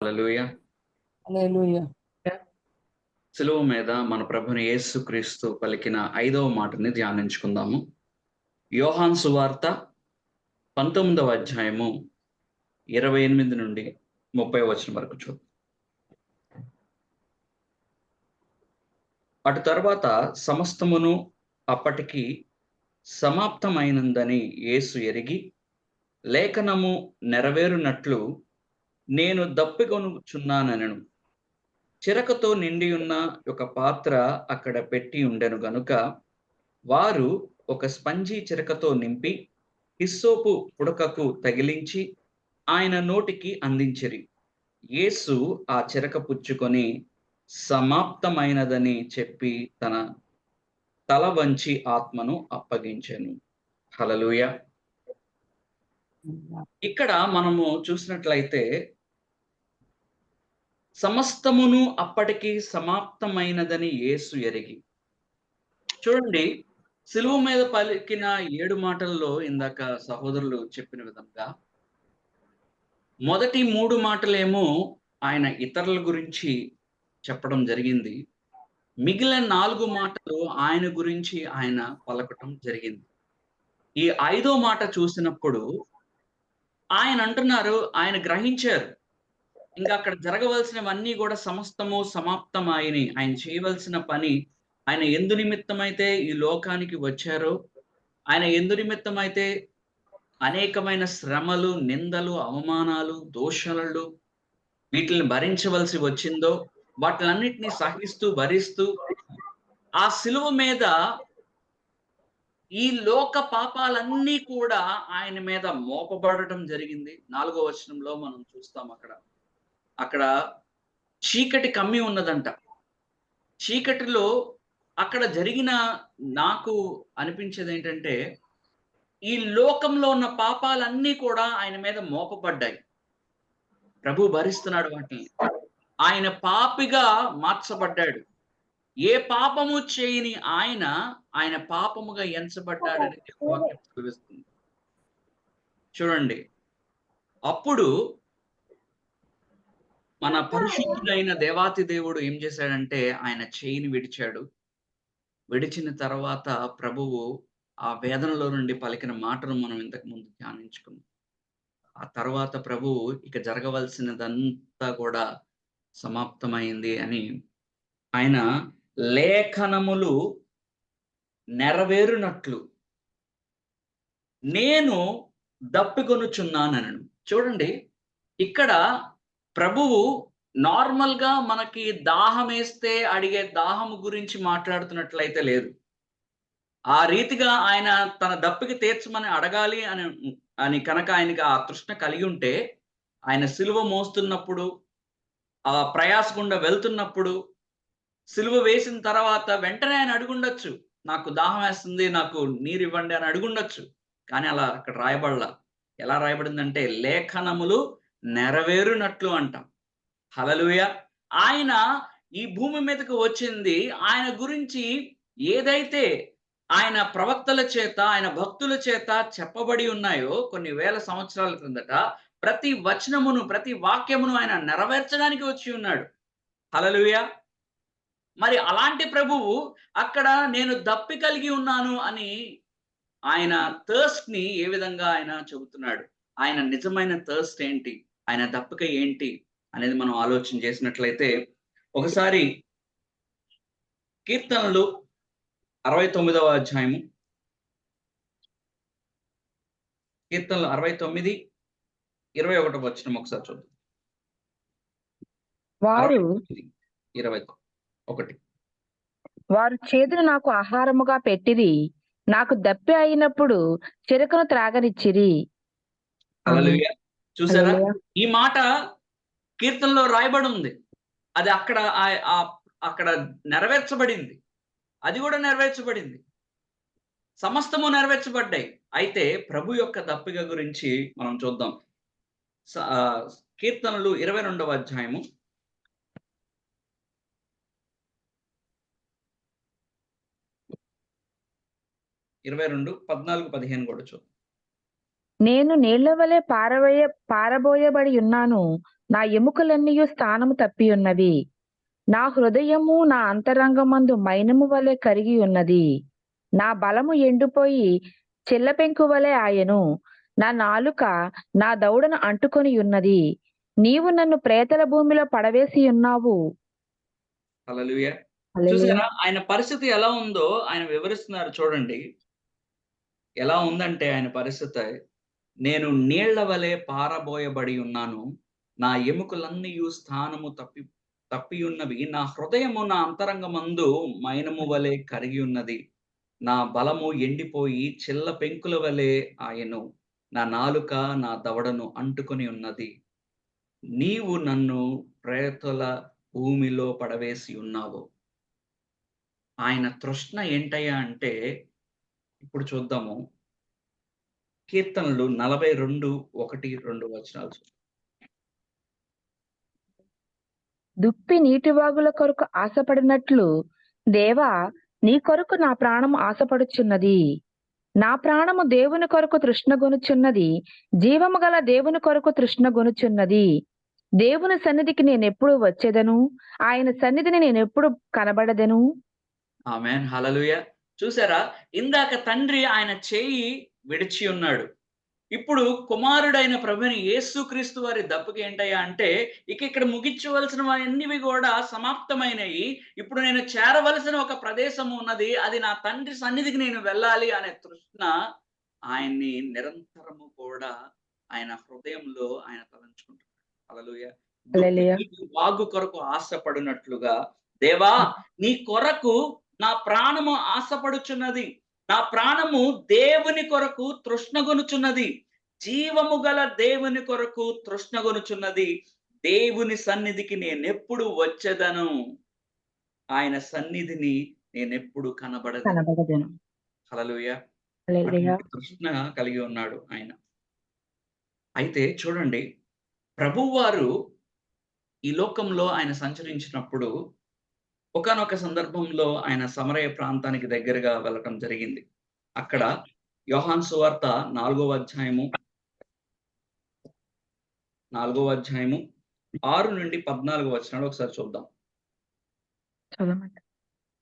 హల్లెలూయా. హల్లెలూయా. సిలువ మీద మన ప్రభుని యేసుక్రీస్తు పలికిన 5వ మాటని ధ్యానించుకుందాము. యోహాను సువార్త 19వ అధ్యాయము 28 నుండి 30 వచనం వరకు చూద్దాం. అటు తరువాత సమస్తమును అప్పటికి సమాప్తమైనందని యేసు ఎరిగి, లేఖనము నెరవేరునట్లు నేను దప్పికొనుచున్నానెనను. చిరకతో నిండియున్న ఒక పాత్ర అక్కడ పెట్టి ఉండెను గనుక వారు ఒక స్పంజి చిరకతో నింపి హిస్సోపు పుడకకు తగిలించి ఆయన నోటికి అందించిరి. యేసు ఆ చిరక పుచ్చుకొని సమాప్తమైనదని చెప్పి తన తల వంచి ఆత్మను అప్పగించెను. హల్లెలూయా. ఇక్కడ మనము చూసినట్లయితే సమస్తమును అప్పటికి సమాప్తమైనదని యేసు ఎరిగి. చూడండి, సిలువ మీద పలికిన 7 మాటల్లో ఇందాక సహోదరులు చెప్పిన విధంగా మొదటి 3 మాటలేమో ఆయన ఇతరుల గురించి చెప్పడం జరిగింది. మిగిలిన 4 మాటలు ఆయన గురించి ఆయన పలకటం జరిగింది. ఈ 5వ మాట చూసినప్పుడు ఆయన అంటున్నారు, ఆయన గ్రహించారు. ఇంకా అక్కడ జరగవలసినవన్నీ కూడా సమస్తము సమాప్తమాయిని. ఆయన చేయవలసిన పని, ఆయన ఎందు నిమిత్తమైతే ఈ లోకానికి వచ్చారో, ఆయన ఎందు నిమిత్తమైతే అనేకమైన శ్రమలు, నిందలు, అవమానాలు, దూషణలు వీటిల్ని భరించవలసి వచ్చిందో, వాటిలన్నిటిని సహిస్తూ, భరిస్తూ ఆ సిలువ మీద ఈ లోక పాపాలన్నీ కూడా ఆయన మీద మోపబడటం జరిగింది. 4వ వచనంలో మనం చూస్తాం అక్కడ చీకటి కమ్మి ఉన్నదంట. చీకటిలో అక్కడ జరిగిన నాకు అనిపించేదేంటంటే, ఈ లోకంలో ఉన్న పాపాలన్నీ కూడా ఆయన మీద మోపబడ్డాయి. ప్రభు భరిస్తున్నాడు వాటిని. ఆయన పాపిగా మార్చబడ్డాడు. ఏ పాపము చేయని ఆయన పాపముగా ఎంచబడ్డాడని వాక్యం సెలవిస్తుంది. చూడండి, అప్పుడు మన పరిశుద్ధుడైన దేవాతి దేవుడు ఏం చేశాడంటే ఆయన చేయిని విడిచాడు. విడిచిన తర్వాత ప్రభువు ఆ వేదనలో నుండి పలికిన మాటను మనం ఇంతకు ముందు ధ్యానించుకున్నాం. ఆ తర్వాత ప్రభువు ఇక జరగవలసినదంతా కూడా సమాప్తమైంది అని ఆయన లేఖనములు నెరవేరునట్లు నేను దప్పికొనుచున్నానను. చూడండి, ఇక్కడ ప్రభువు నార్మల్‌గా మనకి దాహమేస్తే అడిగే దాహము గురించి మాట్లాడుతున్నట్లయితే లేదు. ఆ రీతిగా ఆయన తన దప్పిక తీర్చమని అడగాలి అని కనుక ఆయనకి ఆ తృష్ణ కలిగి ఉంటే, ఆయన సిలువ మోస్తున్నప్పుడు, ఆ ప్రయాస గుండా వెళ్తున్నప్పుడు, సిలువ వేసిన తర్వాత వెంటనే ఆయన అడుగుండొచ్చు. నాకు దాహమేస్తుంది, నాకు నీరివ్వండి అని అడుగుండొచ్చు. కానీ అలా అక్కడ రాయబడలా. ఎలా రాయబడిందంటే లేఖనములు నెరవేరునట్లు అంట. హల్లెలూయా. ఆయన ఈ భూమి మీదకి వచ్చింది ఆయన గురించి ఏదైతే ఆయన ప్రవక్తల చేత, ఆయన భక్తుల చేత చెప్పబడి ఉన్నాయో కొన్ని వేల సంవత్సరాల క్రిందట, ప్రతి వచనమును, ప్రతి వాక్యమును ఆయన నెరవేర్చడానికి వచ్చి ఉన్నాడు. హల్లెలూయా. మరి అలాంటి ప్రభువు అక్కడ నేను దప్పి కలిగి ఉన్నాను అని ఆయన థర్స్ట్‌ని ఏ విధంగా ఆయన చెబుతున్నాడు? ఆయన నిజమైన థర్స్ట్ ఏంటి? ఆయన దప్పిక ఏంటి? అనేది మనం ఆలోచన చేసినట్లయితే, ఒకసారి కీర్తనలు 69వ అధ్యాయము, కీర్తనలు 69, 21వ వచనం ఒకసారి చూద్దాం. వారు 69, 21. వారు చేదును నాకు ఆహారముగా పెట్టిరి, నాకు దప్పి అయినప్పుడు చెరకును త్రాగనిచ్చిరి. హల్లెలూయా. చూసారా? హల్లెలూయా. ఈ మాట కీర్తనలో రాయబడి ఉంది. అది అక్కడ నెరవేర్చబడింది. అది కూడా నెరవేర్చబడింది. సమస్తము నెరవేర్చబడ్డాయి. అయితే ప్రభు యొక్క దప్పిక గురించి మనం చూద్దాం. కీర్తనలు 22వ అధ్యాయము 22, 14, 15 కూడా చూద్దాం. నేను నీళ్ల వలె పారబోయబడి ఉన్నాను, నా ఎముకలన్నీ స్థానము తప్పి ఉన్నవి. నా హృదయము నా అంతరంగమందు మైనము వలె కరిగి ఉన్నది. నా బలము ఎండిపోయి చిల్లపెంకు వలె ఆయెను. నా నాలుక నా దవడను అంటుకొని ఉన్నది. నీవు నన్ను ప్రేతల భూమిలో పడవేసి ఉన్నావు. హల్లెలూయా. హల్లెలూయా. చూసారా ఆయన పరిస్థితి ఎలా ఉందో ఆయన వివరిస్తున్నారు చూడండి. ఎలా ఉందంటే ఆయన పరిస్థితి, నేను నీళ్ల వలె పారబోయబడి ఉన్నాను. నా ఎముకలన్నీయు స్థానము తప్పియున్నవి. నా హృదయము నా అంతరంగమందు మైనము వలె కరిగి ఉన్నది. నా బలము ఎండిపోయి చిల్ల పెంకుల వలె ఆయెను. నా నాలుక నా దవడను అంటుకొని ఉన్నది. నీవు నన్ను ప్రేతల భూమిలో పడవేసి ఉన్నావు. ఆయన తృష్ణ ఏంటయ్యా అంటే, ఇప్పుడు చూద్దాము. కీర్తనలు 42, 1, 2 వచనాలు. దుప్పి నీటివాగుల కొరకు ఆశపడినట్లు దేవా, నీ కొరకు నా ప్రాణము ఆశపడుచున్నది. నా ప్రాణము దేవుని కొరకు తృష్ణగొనుచున్నది. జీవము గల దేవుని కొరకు తృష్ణగొనుచున్నది. దేవుని సన్నిధికి నేనెప్పుడు వచ్చెదను? ఆయన సన్నిధిని నేనెప్పుడు కనబడదెను? ఆమేన్. హల్లెలూయా. చూసారా? ఇందాక తండ్రి ఆయన చేయి విడిచి ఉన్నాడు. ఇప్పుడు కుమారుడైన ప్రభువైన యేసుక్రీస్తు వారి దప్పుకి ఏంటయ్యా అంటే, ఇక్కడ ముగించవలసినవన్నీవి గూడా సమాప్తమైనయి. ఇప్పుడు నేను చేరవలసిన ఒక ప్రదేశము ఉన్నది. అది నా తండ్రి సన్నిధికి నేను వెళ్ళాలి అనే తృష్ణ ఆయన్ని నిరంతరము కూడా ఆయన హృదయంలో ఆయన తలంచుకుంటున్నాడు. హల్లెలూయా. దుప్పి హల్లెలూయా. నీటి వాగు కొరకు ఆశపడినట్లుగా, దేవా నీ కొరకు నా ప్రాణము ఆశపడుచున్నది. నా ప్రాణము దేవుని కొరకు తృష్ణగొనుచున్నది. జీవము గల దేవుని కొరకు తృష్ణగొనుచున్నది. దేవుని సన్నిధికి నేనెప్పుడు వచ్చెదను? ఆయన సన్నిధిని నేనెప్పుడు కనబడదెను. కనబడదెను. హల్లెలూయా. హల్లెలూయా. అటువంటి తృష్ణ కలిగి ఉన్నాడు ఆయన. అయితే చూడండి, ప్రభువారు ఈ లోకంలో ఆయన సంచరించినప్పుడు ఒకానొక సందర్భంలో ఆయన సమరయ ప్రాంతానికి దగ్గరగా వెళ్ళటం జరిగింది. అక్కడ యోహాను సువార్త 4వ అధ్యాయము 6-14 వచనాలు ఒకసారి చూద్దాం. చదవమంట.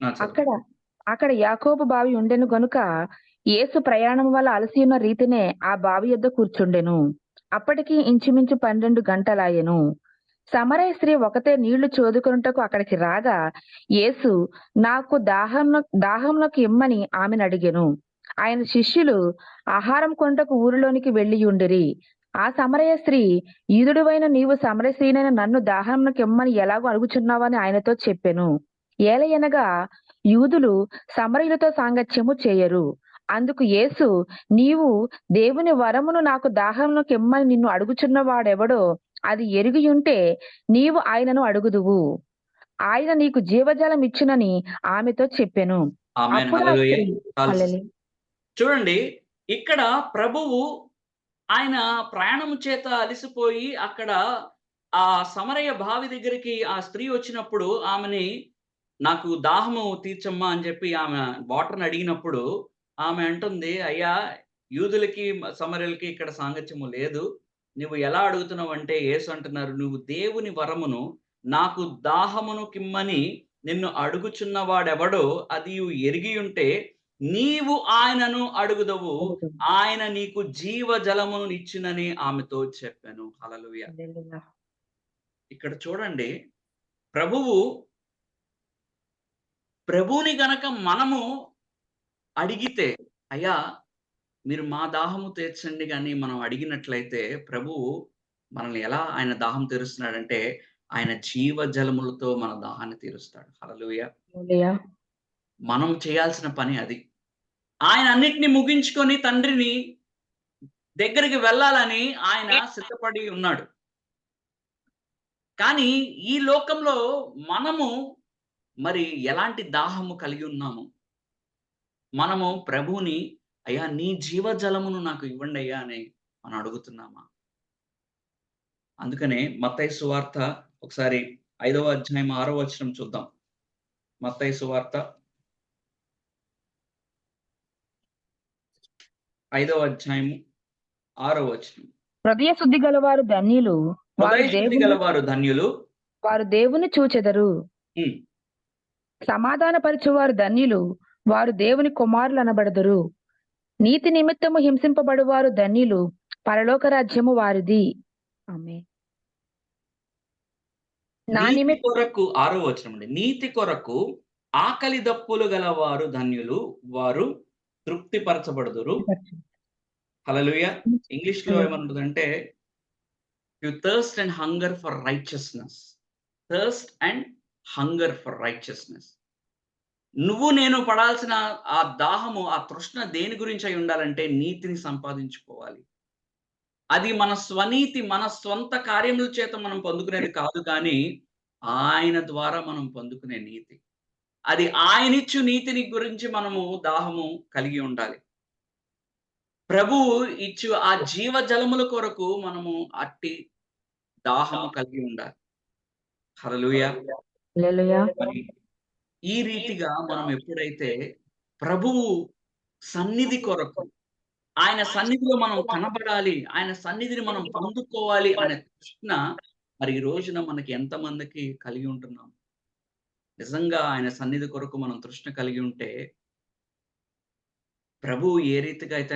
చదవండి. అక్కడ యాకోబు బావి ఉండెను గనుక యేసు ప్రయాణం వల్ల అలసి ఉన్న రీతినే ఆ బావి యొద్ద కూర్చుండెను. అప్పటికి ఇంచుమించు 12 గంటలాయెను. సమరయ స్త్రీ ఒకతే నీళ్లు చోదుకొనుటకు అక్కడికి రాగా యేసు నాకు దాహంలోకి ఇమ్మని ఆమెను అడిగెను. ఆయన శిష్యులు ఆహారం కొనుటకు ఊరిలోనికి వెళ్ళియుండిరి. ఆ సమరయ స్త్రీ, యూదుడవైన నీవు సమరయ స్త్రీనైన నన్ను దాహంలోకి ఇమ్మని ఎలాగో అడుగుచున్నావని ఆయనతో చెప్పెను. ఏలయనగా యూదులు సమరయులతో సాంగత్యము చేయరు. అందుకు యేసు, నీవు దేవుని వరమును నాకు దాహంలోకి ఇమ్మని నిన్ను అడుగుచున్న వాడెవడో అది ఎరిగియుంటే నీవు ఆయనను అడుగుదువు. ఆయన నీకు జీవజలం ఇచ్చునని ఆమెతో చెప్పెను. ఆమేన్. అప్పుడు ఆ హల్లెలూయా. స్త్రీ హల్లెలూయా. చూడండి, ఇక్కడ ప్రభువు ఆయన ప్రయాణము చేత అలిసిపోయి అక్కడ ఆ సమరయ బావి దగ్గరికి ఆ స్త్రీ వచ్చినప్పుడు ఆమెని నాకు దాహము తీర్చమ్మా అని చెప్పి ఆమె వాటర్‌ని అడిగినప్పుడు ఆమె అంటుంది, "అయ్యా, యూదులకి, సమరయులకి ఇక్కడ సాంగత్యము లేదు. నువ్వు ఎలా అడుగుతున్నావంటే" యేసు అంటున్నారు, "నువ్వు దేవుని వరమును నాకు దాహమును కిమ్మని నిన్ను అడుగుచున్న వాడెవడో అదియు ఎరిగియుంటే నీవు ఆయనను అడుగుదువు. ఆయన నీకు జీవజలమును ఇచ్చునని" ఆమెతో చెప్పెను. హల్లెలూయా. హల్లెలూయా. ఇక్కడ చూడండి, ప్రభువుని గనక మనము అడిగితే, అయ్యా మీరు మా దాహము తీర్చండి గాని మనం అడిగినట్లయితే ప్రభువు మనల్ని ఎలా ఆయన దాహం తీరుస్తున్నాడంటే, ఆయన జీవజలములతో మన దాహాన్ని తీరుస్తాడు. హల్లెలూయా. హల్లెలూయా. మనం చేయాల్సిన పని అది. ఆయన అన్నిటిని ముగించుకొని తండ్రిని దగ్గరికి వెళ్ళాలని ఆయన సిద్ధపడి ఉన్నాడు. కానీ ఈ లోకంలో మనము మరి ఎలాంటి దాహము కలిగి ఉన్నాము? మనము ప్రభువుని, అయ్యా నీ జీవజలమును నాకు ఇవ్వండయ్యా అని మనం అడుగుతున్నామా? అందుకనే మత్తయి సువార్త ఒకసారి 5వ అధ్యాయం 6వ వచనం చూద్దాం. మత్తయి సువార్త 5వ అధ్యాయము 6వ వచనం. హృదయ శుద్ధి గలవారు ధన్యులు, వారు హృదయ శుద్ధి దేవుని గలవారు ధన్యులు. వారు దేవుని చూచెదరు. ఉమ్. సమాధానపరచువారు ధన్యులు, వారు దేవుని కుమారులు అనబడదురు. నీతి నిమిత్తము హింసింపబడువారు ధన్యులు, పరలోక రాజ్యము వారిది. ఆమేన్. నా నీతి నిమిత్త కొరకు 6వ వచనం అండి. నీతి కొరకు ఆకలి దప్పులు గలవారు ధన్యులు, వారు తృప్తిపరచబడుదురు. హల్లెలూయా. ఇంగ్లీష్‌లో ఏమంటుందంటే, you thirst and hunger for righteousness. Thirst and hunger for righteousness. నువ్వు నేను పడాల్సిన ఆ దాహము, ఆ తృష్ణ దేని గురించి అయి ఉండాలంటే నీతిని సంపాదించుకోవాలి. అది మన స్వనీతి, మన స్వంత కార్యముల చేత మనం పొందుకునేది కాదు కానీ, ఆయన ద్వారా మనం పొందుకునే నీతి. అది ఆయనిచ్చు నీతిని గురించి మనము దాహము కలిగి ఉండాలి. ప్రభువు ఇచ్చు ఆ జీవ జలముల కొరకు మనము అట్టి దాహము కలిగి ఉండాలి. హల్లెలూయా. హల్లెలూయా. మరి ఈ రీతిగా మనం ఎప్పుడైతే ప్రభువు సన్నిధి కొరకు, ఆయన సన్నిధిలో మనం కనబడాలి, ఆయన సన్నిధిని మనం పొందుకోవాలి అనే తృష్ణ మరి ఈ రోజున మనకి ఎంతమందికి కలిగి ఉంటున్నాం? నిజంగా ఆయన సన్నిధి కొరకు మనం తృష్ణ కలిగి ఉంటే, ప్రభువు ఏ రీతిగా అయితే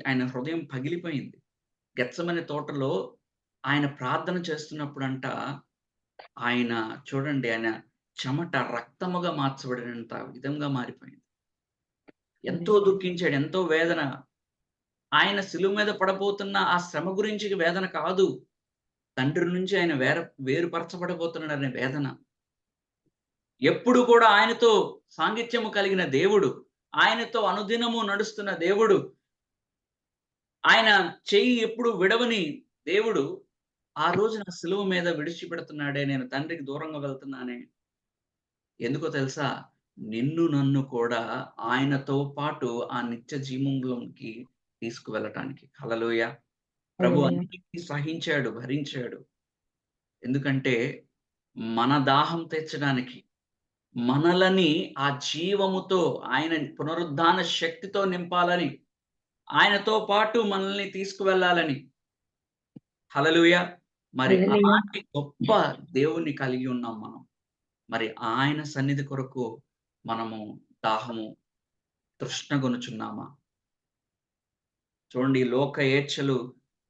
ఆయన హృదయం పగిలిపోయింది. గెత్సెమనే తోటలో ఆయన ప్రార్థన చేస్తున్నప్పుడంట, ఆయన చూడండి ఆయన చెమట రక్తముగా మార్చబడినంత విధంగా మారిపోయింది. ఎంతో దుఃఖించాడు. ఎంతో వేదన. ఆయన శిలువ మీద పడబోతున్న ఆ శ్రమ గురించి వేదన కాదు. తండ్రి నుంచి ఆయన వేరుపరచబడబోతున్నాడనే వేదన. ఎప్పుడు కూడా ఆయనతో సాంగిత్యము కలిగిన దేవుడు, ఆయనతో అనుదినము నడుస్తున్న దేవుడు, ఆయన చెయ్యి ఎప్పుడు విడవని దేవుడు, ఆ రోజున శిలువ మీద విడిచిపెడుతున్నాడే, నేను తండ్రికి దూరంగా వెళ్తున్నానే. ఎందుకో తెలుసా? నిన్ను నన్ను కూడా ఆయనతో పాటు ఆ నిత్య జీవంలోనికి తీసుకువెళ్ళటానికి. హల్లెలూయా. ప్రభు హల్లెలూయా. అన్నిటిని సహించాడు, భరించాడు. ఎందుకంటే మన దాహం తీర్చడానికి, మనలని ఆ జీవముతో, ఆయన పునరుద్ధాన శక్తితో నింపాలని, ఆయనతో పాటు మనల్ని తీసుకువెళ్ళాలని. హల్లెలూయా. మరి హల్లెలూయా. అలాంటి గొప్ప దేవుణ్ణి కలిగి ఉన్నాం మనం. మరి ఆయన సన్నిధి కొరకు మనము దాహము, తృష్ణగొనుచున్నామా? చూడండి ఈ లోక ఏచ్ఛలు,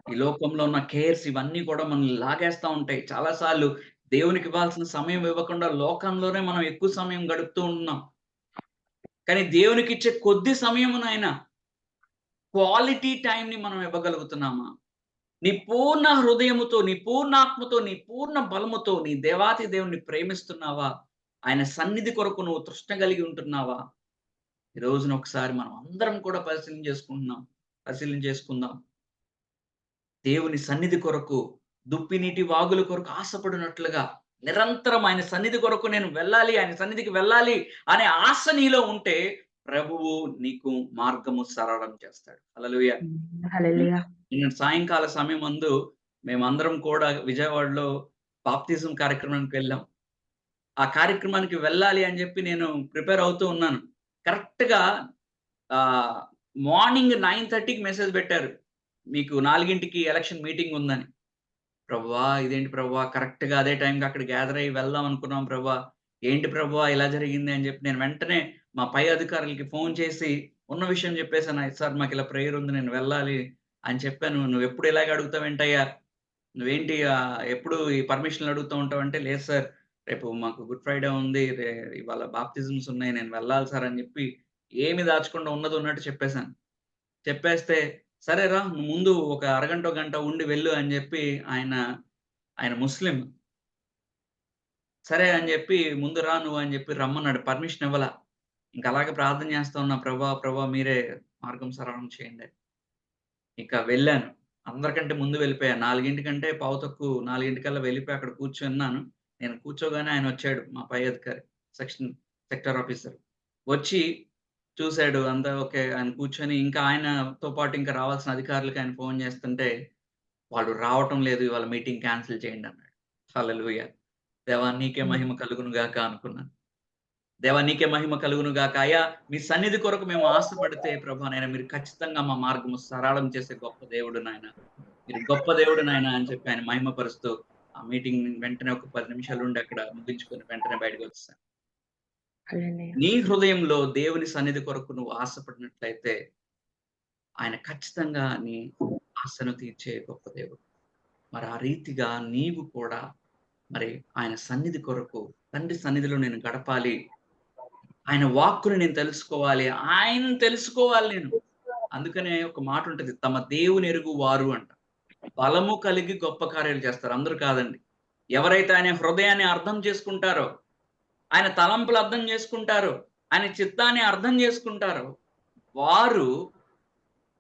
ఈ లోకంలో ఉన్న కేర్స్ ఇవన్నీ కూడా మనల్ని లాగేస్తా ఉంటాయి. చాలా సార్లు దేవునికి ఇవ్వాల్సిన సమయం ఇవ్వకుండా లోకంలోనే మనం ఎక్కువ సమయం గడుపుతూ ఉంటున్నాం. కానీ దేవునికిచ్చే కొద్ది సమయమునైనా క్వాలిటీ టైమ్‌ని మనం ఇవ్వగలుగుతున్నామా? నీ పూర్ణ హృదయముతో, నీ పూర్ణాత్మతో, నీ పూర్ణ బలముతో నీ దేవాతి దేవుడిని ప్రేమిస్తున్నావా? ఆయన సన్నిధి కొరకు నువ్వు తృష్ణ కలిగి ఉంటున్నావా? ఈ రోజున ఒకసారి మనం అందరం కూడా పరిశీలన చేసుకుందాం. దేవుని సన్నిధి కొరకు, దుప్పినీటి వాగుల కొరకు ఆశపడినట్లుగా నిరంతరం ఆయన సన్నిధి కొరకు నేను వెళ్ళాలి, ఆయన సన్నిధికి వెళ్ళాలి అనే ఆశ నీలో ఉంటే ప్రభువు నీకు మార్గము సరళం చేస్తాడు. హల్లెలూయా. హల్లెలూయా. నిన్న సాయంకాల సమయమందు మేమందరం కూడా విజయవాడలో బాప్తిజం కార్యక్రమానికి వెళ్ళాం. ఆ కార్యక్రమానికి వెళ్ళాలి అని చెప్పి నేను ప్రిపేర్ అవుతూ ఉన్నాను. కరెక్ట్‌గా ఆహ్, మార్నింగ్ 9:30కి మెసేజ్ పెట్టారు. మీకు 4కి ఎలక్షన్ మీటింగ్ ఉందని. ప్రభువా! ఇదేంటి ప్రభువా! కరెక్ట్‌గా అదే టైంకి అక్కడ గ్యాదర్ అయ్యి వెళ్దాం అనుకున్నాం ప్రభువా! ఏంటి ప్రభువా! ఇలా జరిగింది అని చెప్పి నేను వెంటనే మా పై అధికారులకి ఫోన్ చేసి ఉన్న విషయం చెప్పేసాను. సార్ మాకిలా ప్రేయర్ ఉంది నేను వెళ్ళాలి అని చెప్పాను. "నువ్వెప్పుడు ఇలాగే అడుగుతావేంటయ్యా? నువ్వేంటి ఎప్పుడు ఈ పర్మిషన్‌లు అడుగుతూ ఉంటావంటే" "లేదు సార్ రేపు మాకు గుడ్ ఫ్రైడే ఉంది. ఇవాళ బాప్తిజమ్స్ ఉన్నాయి. నేను వెళ్ళాలి సార్" అని చెప్పి ఏమి దాచకుండా ఉన్నది ఉన్నట్టు చెప్పేసాను. చెప్పేస్తే, "సరేరా నువ్వు ముందు ఒక అరగంటో, గంటో ఉండి వెళ్ళు" అని జెప్పి ఆయన ముస్లిం. సరే అని జెప్పి "ముందు రా నువ్వు" అని జెప్పి రమ్మన్నాడు. పర్మిషన్ ఇవ్వలా. ఇంక అలాగే ప్రార్థన చేస్తా ఉన్నా. "ప్రభా! ప్రభా! మీరే మార్గం సరళం చేయండి." ఇక వెళ్ళాను. అందరికంటే ముందు వెళ్ళిపోయా. 4 కంటే పావు తక్కువ 4 కల్లా వెళ్ళిపోయి అక్కడ కూర్చున్నాను. నేను కూర్చోగానే ఆయనొచ్చాడు. మా పై అధికారి. Sector officer. వచ్చి చూసాడు. అంతా ఓకే. ఆయన కూర్చొని ఇంకా ఆయనతో పాటు ఇంకా రావాల్సిన అధికారులకి ఆయన ఫోను చేస్తుంటే, "వాళ్ళు రావటం లేదు. ఇవాళ మీటింగ్ క్యాన్సెల్ చేయండి" అన్నాడు. హల్లెలూయా! దేవా! నీకే మహిమ కలుగును గాక అనుకున్నాను. దేవా! నీకే మహిమ కలుగును గాక. అయ్యా! మీ సన్నిధి కొరకు మేము ఆశపడితే ప్రభా నాయన మీరు ఖచ్చితంగా మా మార్గము సరళం చేసే గొప్ప దేవుడు నాయన. మీరు గొప్ప దేవుడు నాయన అని చెప్పి ఆయన మహిమపరుస్తూ ఆ మీటింగ్ వెంటనే ఒక 10 నిమిషాలు ఉండి అక్కడ ముగించుకొని వెంటనే బయటకు వచ్చేసాను. హల్లెలూయా. నీ హృదయంలో దేవుని సన్నిధి కొరకు నువ్వు ఆశపడినట్లయితే ఆయన ఖచ్చితంగా నీ ఆశను తీర్చే గొప్ప దేవుడు. మరి ఆ రీతిగా నీవు కూడా మరి ఆయన సన్నిధి కొరకు తండ్రి సన్నిధిలో నేను గడపాలి. ఆయన వాక్కుని నేను తెలుసుకోవాలి. ఆయనను తెలుసుకోవాలి నేను. అందుకనే ఒక మాట ఉంటది. తమ దేవుని ఎరుగు వారు అంట. బలము కలిగి గొప్ప కార్యాలు చేస్తారు. అందరూ కాదండి. ఎవరైతే ఆయన హృదయాన్ని అర్థం చేసుకుంటారో, ఆయన తలంపులు అర్థం చేసుకుంటారో, ఆయన చిత్తాన్ని అర్థం చేసుకుంటారో, వారు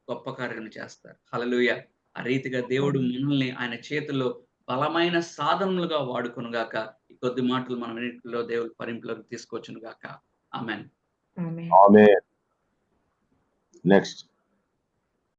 గొప్ప కార్యాలు చేస్తారు. హల్లెలూయా! ఆ రీతిగా దేవుడు మనల్ని ఆయన చేతుల్లో బలమైన సాధనలుగా వాడుకొనుగాక. ఈ కొద్ది మాటలు మన వినికిడిలో దేవుడు ఫలింపులోకి తీసుకొచ్చును గాక. ఆమేన్. ఆమేన్. ఆమేన్. నెక్స్ట్